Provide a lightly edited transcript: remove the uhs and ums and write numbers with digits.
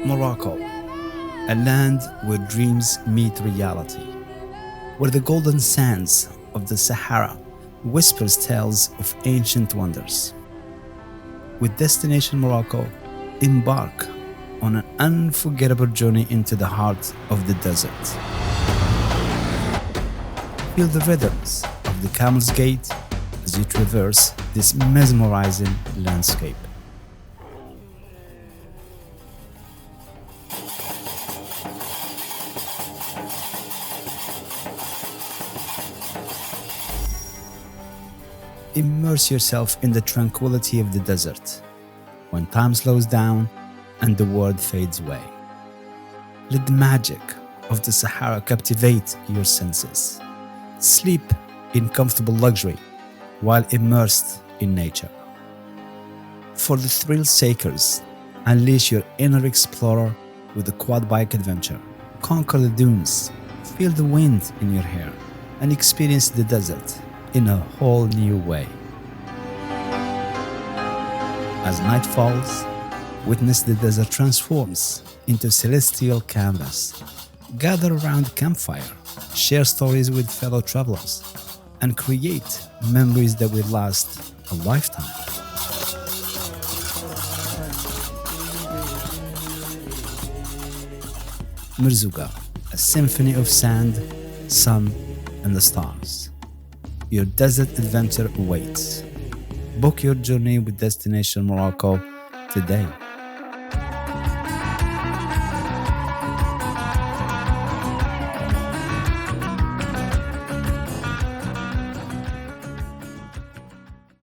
Morocco, a land where dreams meet reality, where the golden sands of the Sahara whispers tales of ancient wonders. With Destination Morocco, embark on an unforgettable journey into the heart of the desert. Feel the rhythms of the camel's gait as you traverse this mesmerizing landscape. Immerse yourself in the tranquility of the desert when time slows down and the world fades away. Let the magic of the Sahara captivate your senses. Sleep in comfortable luxury while immersed in nature. For the thrill seekers, unleash your inner explorer with a quad bike adventure. Conquer the dunes, feel the wind in your hair, and experience the desert in a whole new way. As night falls, witness the desert transforms into celestial canvas. Gather around a campfire, share stories with fellow travelers, and create memories that will last a lifetime. Merzouga, a symphony of sand, sun, and the stars. Your desert adventure awaits. Book your journey with Destination Morocco today.